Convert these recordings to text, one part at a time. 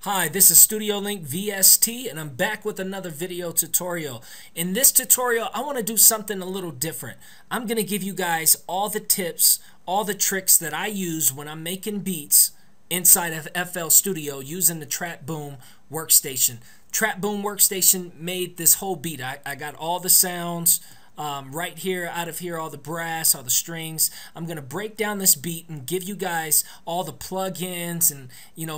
Hi, this is Studio Link VST and I'm back with another video tutorial. In this tutorial, I want to do something a little different. I'm going to give you guys all the tips, all the tricks that I use when I'm making beats inside of FL Studio using the Trap Boom Workstation. Trap Boom Workstation made this whole beat. I got all the sounds right here, out of here, all the brass, all the strings. I'm gonna break down this beat and give you guys all the plugins and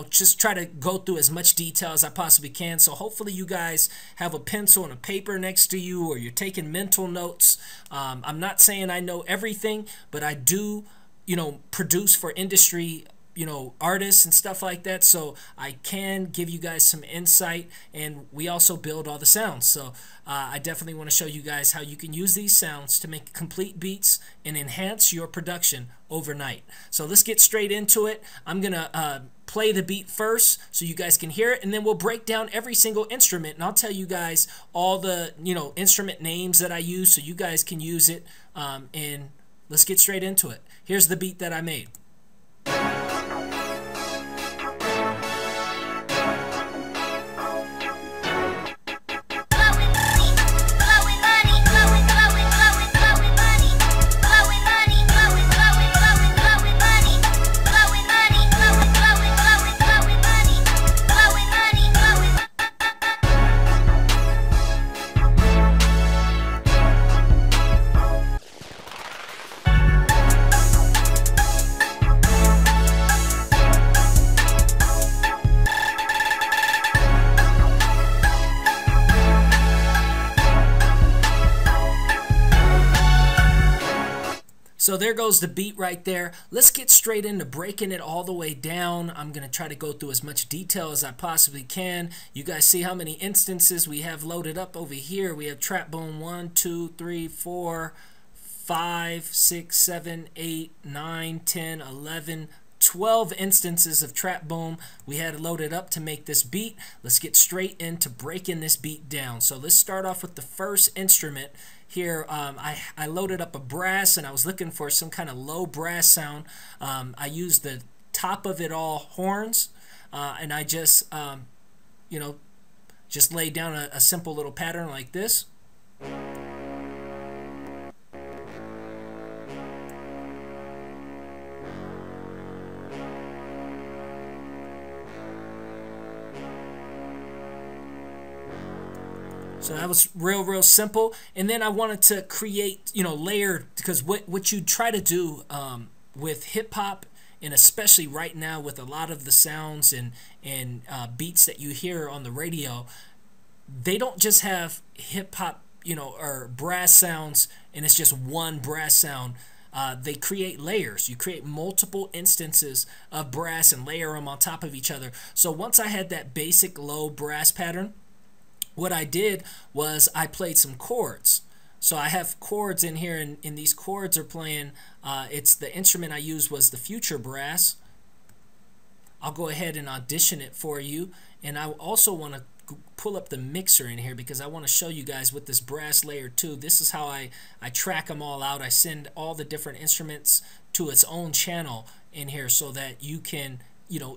just try to go through as much detail as I possibly can. So hopefully you guys have a pencil and a paper next to you, or you're taking mental notes. I'm not saying I know everything, but I do produce for industry artists and stuff like that, so I can give you guys some insight, and we also build all the sounds. So I definitely want to show you guys how you can use these sounds to make complete beats and enhance your production overnight. So let's get straight into it. I'm gonna play the beat first so you guys can hear it, and then we'll break down every single instrument, and I'll tell you guys all the instrument names that I use so you guys can use it, and let's get straight into it. Here's the beat that I made. So there goes the beat right there. Let's get straight into breaking it all the way down. I'm going to try to go through as much detail as I possibly can. You guys see how many instances we have loaded up over here. We have Trap Boom 1, 2, 3, 4, 5, 6, 7, 8, 9, 10, 11, 12 instances of Trap Boom we had loaded up to make this beat. Let's get straight into breaking this beat down. So let's start off with the first instrument. Here I loaded up a brass, and I was looking for some kind of low brass sound. I used the top of it all horns, and I just laid down a simple little pattern like this. So that was real simple, and then I wanted to create layered, because what you try to do with hip hop, and especially right now with a lot of the sounds and beats that you hear on the radio, they don't just have hip hop or brass sounds and it's just one brass sound. They create layers. You create multiple instances of brass and layer them on top of each other. So once I had that basic low brass pattern, what I did was I played some chords. So I have chords in here, and these chords are playing. It's the instrument I used was the future brass. I'll go ahead and audition it for you, and I also want to pull up the mixer in here because I want to show you guys with this brass layer too. This is how I track them all out. I send all the different instruments to its own channel in here so that you can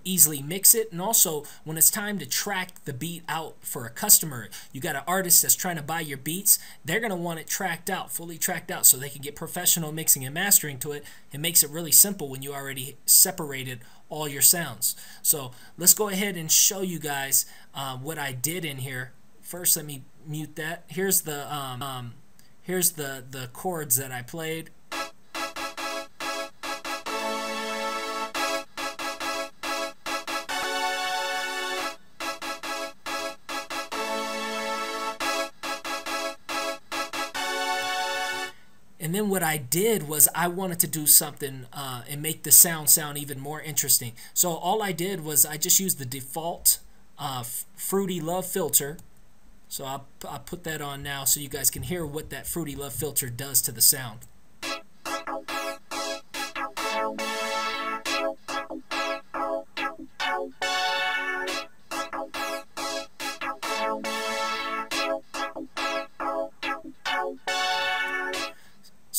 easily mix it. And also when it's time to track the beat out for a customer, you got an artist that's trying to buy your beats, they're going to want it tracked out, fully tracked out, so they can get professional mixing and mastering to it. It makes it really simple when you already separated all your sounds. So let's go ahead and show you guys what I did in here. First, let me mute that. Here's the chords that I played. And then what I did was I wanted to do something and make the sound even more interesting. So all I did was I just used the default Fruity Love filter. So I'll put that on now so you guys can hear what that Fruity Love filter does to the sound.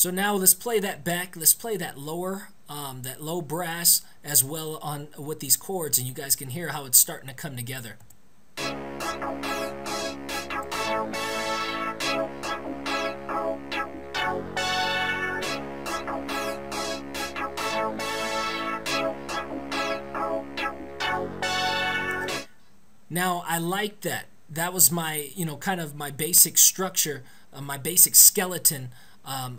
So now let's play that back. Let's play that lower, that low brass as well on with these chords, and you guys can hear how it's starting to come together. Now I like that. That was my, kind of my basic structure, my basic skeleton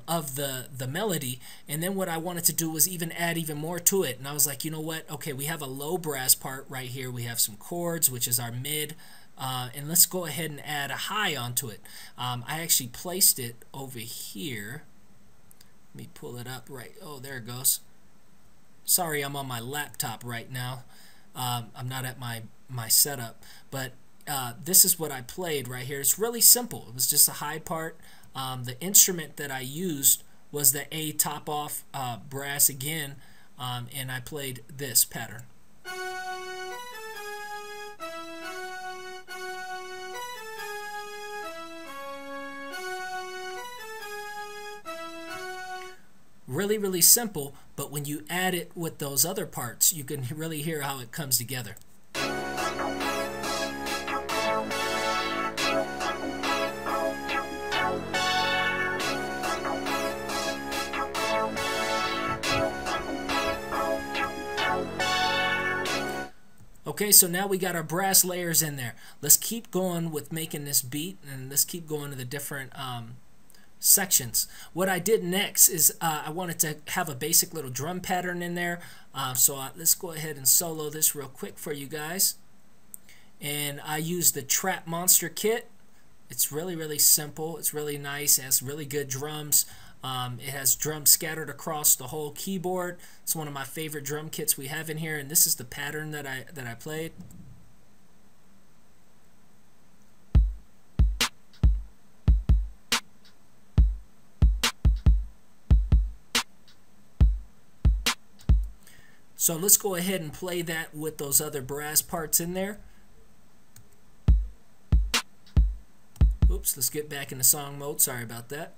of the melody. And then what I wanted to do was add even more to it. And I was like, you know what? Okay, we have a low brass part right here. We have some chords, which is our mid. And let's go ahead and add a high onto it. I actually placed it over here. Let me pull it up right. Oh, there it goes. Sorry, I'm on my laptop right now. I'm not at my setup, but this is what I played right here. It's really simple. It was just a high part. The instrument that I used was the A top off brass again, and I played this pattern. Really, really simple, but when you add it with those other parts, you can really hear how it comes together. Okay, so now we got our brass layers in there. Let's keep going with making this beat, and let's keep going to the different sections. What I did next is I wanted to have a basic little drum pattern in there. Let's go ahead and solo this real quick for you guys. And I used the Trap Monster kit. It's really, really simple. It's really nice. It has really good drums. It has drums scattered across the whole keyboard. It's one of my favorite drum kits we have in here, and this is the pattern that I played. So let's go ahead and play that with those other brass parts in there. Oops, let's get back into song mode. Sorry about that.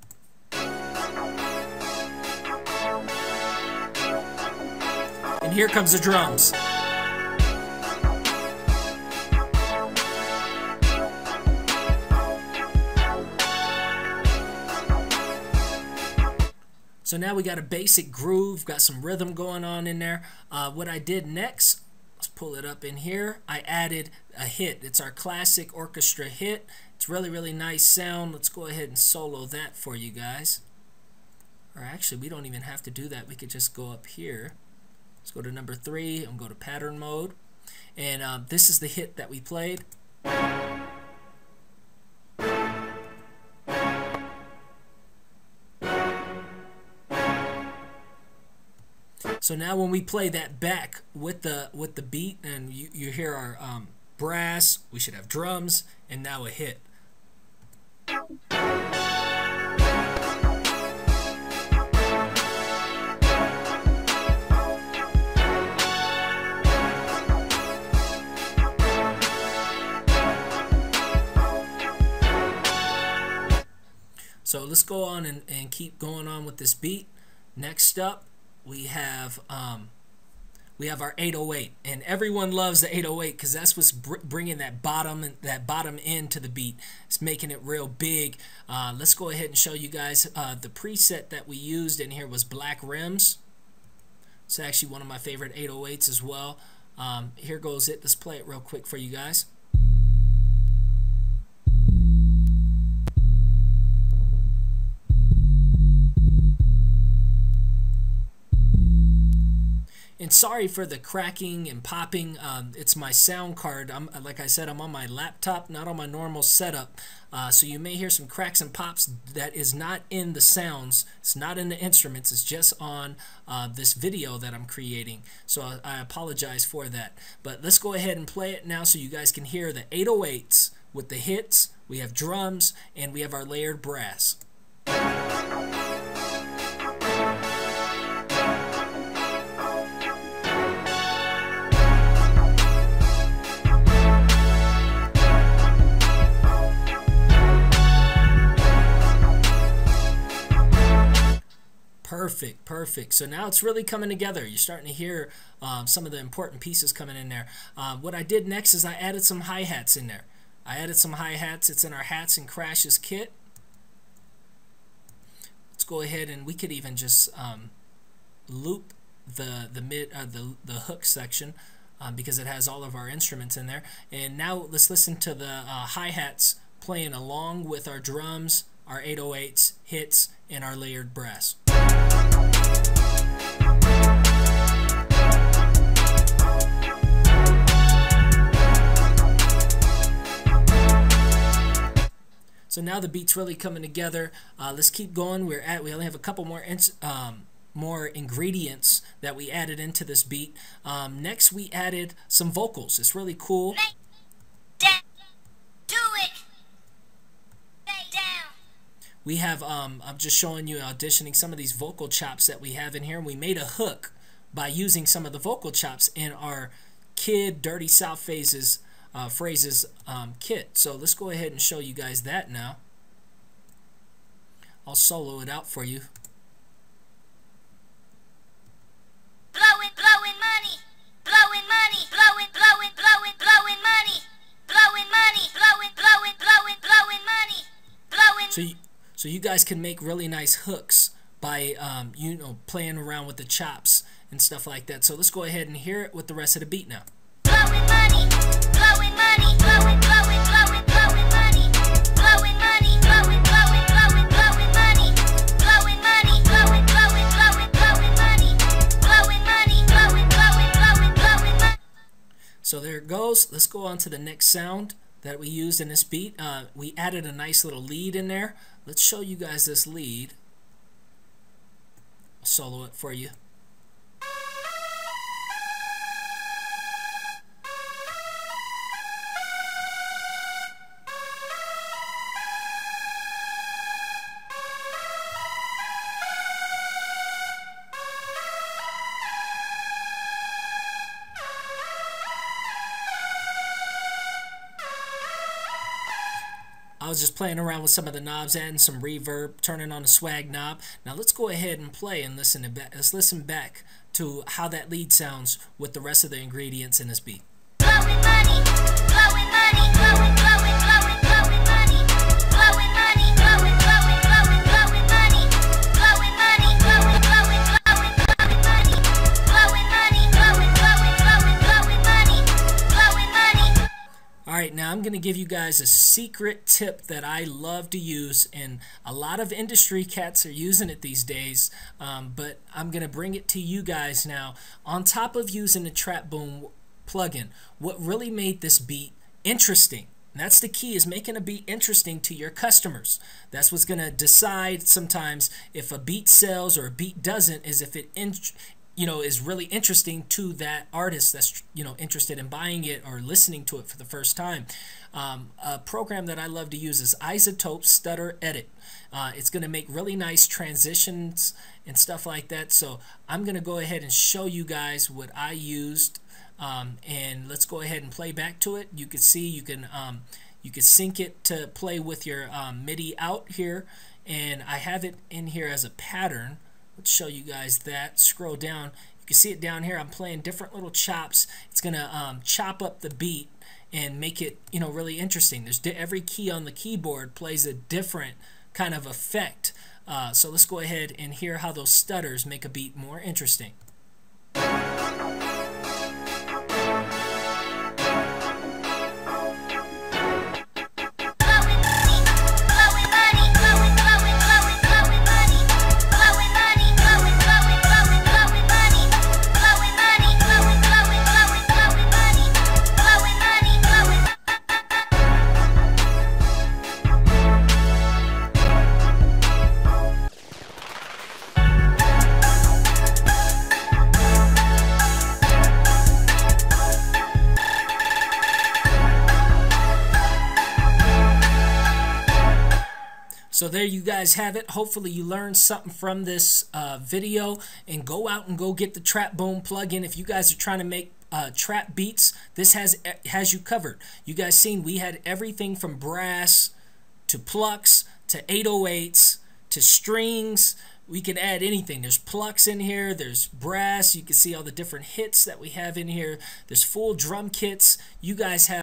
And here comes the drums. So now we got a basic groove, got some rhythm going on in there. What I did next, let's pull it up in here, I added a hit. It's our classic orchestra hit. It's really, really nice sound. Let's go ahead and solo that for you guys. Or actually, we don't even have to do that. We could just go up here. Let's go to number 3 and go to pattern mode. And this is the hit that we played. So now when we play that back with the beat, and you hear our brass, we should have drums, and now a hit. So let's go on and keep going on with this beat. Next up, we have our 808, and everyone loves the 808 because that's what's bringing that bottom end to the beat. It's making it real big. Let's go ahead and show you guys the preset that we used in here was Black Rims. It's actually one of my favorite 808s as well. Here goes it. Let's play it real quick for you guys. And sorry for the cracking and popping. It's my sound card. Like I said, I'm on my laptop, not on my normal setup. So you may hear some cracks and pops. That is not in the sounds. It's not in the instruments. It's just on this video that I'm creating. So I apologize for that. But let's go ahead and play it now so you guys can hear the 808s with the hits. We have drums, and we have our layered brass. Perfect, perfect. So now it's really coming together. You're starting to hear some of the important pieces coming in there. What I did next is I added some hi-hats in there. I added some hi-hats. It's in our hats and crashes kit. Let's go ahead and we could even just loop the hook section because it has all of our instruments in there. And now let's listen to the hi-hats playing along with our drums, our 808s, hits, and our layered brass. So now the beat's really coming together. Let's keep going. We only have a couple more ingredients that we added into this beat. Next, we added some vocals. It's really cool. We have, I'm just showing you auditioning some of these vocal chops that we have in here. And we made a hook by using some of the vocal chops in our Kid Dirty South Phrases kit. So let's go ahead and show you guys that now. I'll solo it out for you. Blowing money, blowing money, blowing money, blowing money, blowing money, blowing. So you guys can make really nice hooks by playing around with the chops and stuff like that. So let's go ahead and hear it with the rest of the beat now. Blowing money, blowing money, blowing money, blowing money, blowing money, blowing money, blowing money, blowing money, blowing money. So there it goes. Let's go on to the next sound that we used in this beat. We added a nice little lead in there. Let's show you guys this lead. I'll solo it for you. I was just playing around with some of the knobs, adding some reverb, turning on the swag knob. Now let's go ahead and play and listen back to how that lead sounds with the rest of the ingredients in this beat. Blowing money, blowing money, blowing money, blowing money, blowing money, blowing money, blowing money, blowing money, blowing money, blowing money. All right, now I'm going to give you guys a secret tip that I love to use, and a lot of industry cats are using it these days, but I'm going to bring it to you guys now. On top of using the Trap Boom plugin, what really made this beat interesting, and that's the key, is making a beat interesting to your customers. That's what's going to decide sometimes if a beat sells or a beat doesn't, is if it is really interesting to that artist that's interested in buying it or listening to it for the first time. A program that I love to use is iZotope Stutter Edit. It's going to make really nice transitions and stuff like that. So I'm going to go ahead and show you guys what I used, and let's go ahead and play back to it. You can see you can sync it to play with your MIDI out here, and I have it in here as a pattern. Let's show you guys that. Scroll down. You can see it down here. I'm playing different little chops. It's going to chop up the beat and make it, really interesting. Every key on the keyboard plays a different kind of effect. So let's go ahead and hear how those stutters make a beat more interesting. So there you guys have it. Hopefully you learned something from this video, and go out and go get the Trap Boom plugin. If you guys are trying to make trap beats, this has you covered. You guys seen we had everything from brass to plucks to 808s to strings we can add anything. There's plucks in here, there's brass, you can see all the different hits that we have in here, there's full drum kits. You guys have